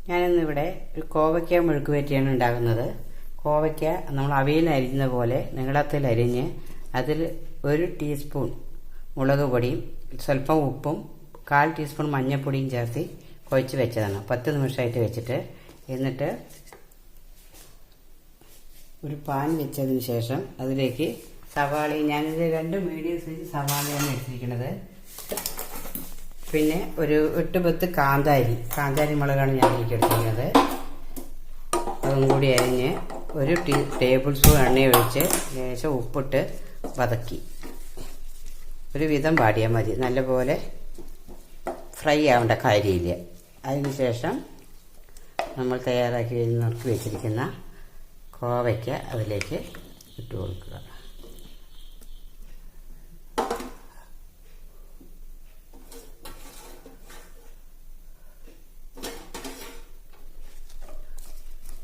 ഞാനിന്നിവിടെ ഒരു കോവയ്ക്ക മെഴുക്ക് വരട്ടിയാണ് ഉണ്ടാക്കുന്നത്. കോവയ്ക്ക നമ്മൾ അവിയൽ അരിഞ്ഞ പോലെ നീളത്തിൽ അരിഞ്ഞ് അതിൽ 1 ടീസ്പൂൺ മുളക് പൊടിയും സ്വല്പം ഉപ്പും 1/4 ടീസ്പൂൺ മഞ്ഞൾപ്പൊടിയും ചേർത്ത് കുഴച്ച് വെച്ചതാണ്. 10 നിമിഷമായിട്ട് വെച്ചിട്ട് എന്നിട്ട് ഒരു പാൻ വെച്ചതിന് ശേഷം അതിലേക്ക് സവാളയും, ഞാനിത് 2 മീഡിയം സൈസ് സവാളയാണ് എടുത്തിരിക്കുന്നത്. പിന്നെ ഒരു 8-10 കാന്താരി മുളകാണ് ഞാൻ എടുത്തിരിക്കുന്നത്. അതും കൂടി അരിഞ്ഞ് 1 ടേബിൾ സ്പൂൺ എണ്ണ ഒഴിച്ച് ലേശം ഉപ്പിട്ട് വതക്കി ഒരു വിധം വാടിയാൽ മതി. നല്ലപോലെ ഫ്രൈ ആവേണ്ട കാര്യമില്ല. അതിനുശേഷം നമ്മൾ തയ്യാറാക്കി നോക്കി വെച്ചിരിക്കുന്ന കോവയ്ക്ക അതിലേക്ക് ഇട്ട് കൊടുക്കുക.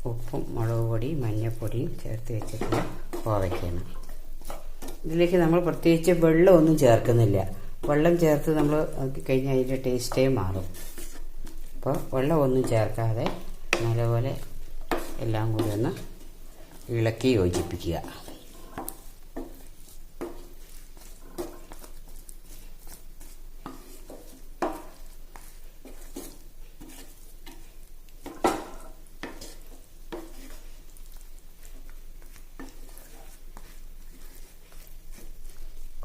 ഉപ്പും മുളക് പൊടിയും മഞ്ഞൾപ്പൊടിയും ചേർത്ത് വെച്ചിട്ടുള്ള കോവയ്ക്കാണ്. ഇതിലേക്ക് നമ്മൾ പ്രത്യേകിച്ച് വെള്ളമൊന്നും ചേർക്കുന്നില്ല. വെള്ളം ചേർത്ത് നമ്മൾ കഴിഞ്ഞാൽ അതിൻ്റെ ടേസ്റ്റേ മാറും. അപ്പോൾ വെള്ളമൊന്നും ചേർക്കാതെ നല്ലപോലെ എല്ലാം കൂടി ഒന്ന് ഇളക്കി യോജിപ്പിക്കുക.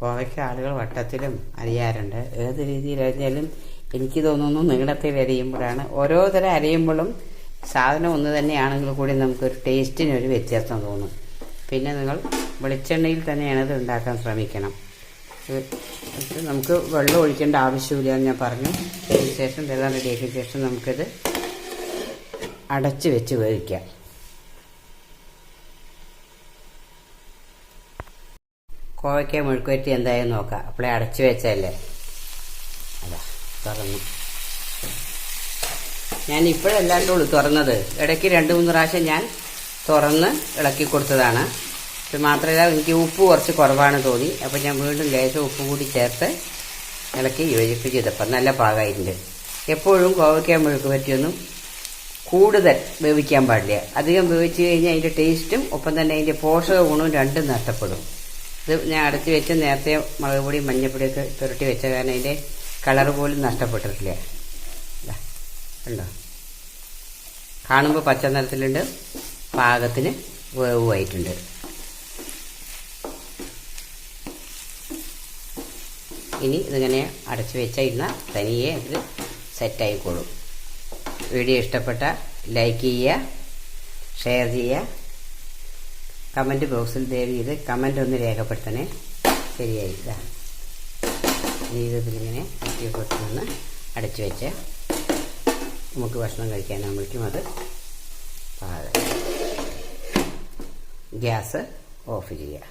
കോവയ്ക്ക ആളുകൾ വട്ടത്തിലും അരിയാറുണ്ട്. ഏത് രീതിയിൽ അരിഞ്ഞാലും എനിക്ക് തോന്നുന്നു നീളത്തിൽ അരിയുമ്പോഴാണ്, ഓരോ തരം അരിയുമ്പോഴും സാധനം ഒന്ന് തന്നെയാണെങ്കിൽ കൂടി നമുക്കൊരു ടേസ്റ്റിനൊരു വ്യത്യാസം തോന്നും. പിന്നെ നിങ്ങൾ വെളിച്ചെണ്ണയിൽ തന്നെയാണ് ഇത് ഉണ്ടാക്കാൻ ശ്രമിക്കണം. നമുക്ക് വെള്ളം ഒഴിക്കേണ്ട ആവശ്യമില്ല എന്ന് ഞാൻ പറഞ്ഞു. അതിന് ശേഷം വെള്ളം റെഡിയാക്കിയ ശേഷം നമുക്കിത് അടച്ച് വെച്ച് വേവിക്കാം. കോവയ്ക്ക മെഴുക്ക് വരട്ടി എന്തായാലും നോക്കാം. അപ്പോഴേ അടച്ചു വെച്ചല്ലേ. അതാ തുറന്നു. ഞാൻ ഇപ്പോഴല്ലാണ്ടുള്ളൂ തുറന്നത്. ഇടയ്ക്ക് 2-3 പ്രാവശ്യം ഞാൻ തുറന്ന് ഇളക്കി കൊടുത്തതാണ്. ഇത് മാത്രമല്ല, എനിക്ക് ഉപ്പ് കുറച്ച് കുറവാണ് തോന്നി. അപ്പോൾ ഞാൻ വീണ്ടും ലേശം ഉപ്പ് കൂടി ചേർത്ത് ഇളക്കി യോജിപ്പിച്ചതപ്പം നല്ല പാകമായിട്ടുണ്ട്. എപ്പോഴും കോവയ്ക്ക മെഴുക്ക് വരട്ടിയൊന്നും കൂടുതൽ വേവിക്കാൻ പാടില്ല. അധികം വേവിച്ച് കഴിഞ്ഞാൽ അതിൻ്റെ ടേസ്റ്റും ഒപ്പം തന്നെ അതിൻ്റെ പോഷക ഗുണവും രണ്ടും നഷ്ടപ്പെടും. ഇത് ഞാൻ അടച്ച് വെച്ച് നേരത്തെ മുളക് പൊടി മഞ്ഞൾപ്പൊടിയൊക്കെ പുരട്ടി വെച്ച കാരണം അതിൻ്റെ കളർ പോലും നഷ്ടപ്പെട്ടിട്ടില്ല. ഉണ്ടോ? കാണുമ്പോൾ പച്ച നിറത്തിലുണ്ട്, പാകത്തിന് വേവുമായിട്ടുണ്ട്. ഇനി ഇതിങ്ങനെ അടച്ചു വെച്ചാൽ ഇരുന്നാൽ തനിയെ അതിൽ സെറ്റായിക്കോളും. വീഡിയോ ഇഷ്ടപ്പെട്ട ലൈക്ക് ചെയ്യുക, ഷെയർ ചെയ്യുക. കമൻറ്റ് ബോക്സിൽ ദയവ് ചെയ്ത് കമൻ്റ് ഒന്ന് രേഖപ്പെടുത്തണേ. ശരിയായി. ഇനി ഇതിലിങ്ങനെ കൊടുത്തുനിന്ന് അടച്ചു വെച്ച് നമുക്ക് ഭക്ഷണം കഴിക്കാനാകുമ്പോഴേക്കും അത് പാകം. ഗ്യാസ് ഓഫ് ചെയ്യുക.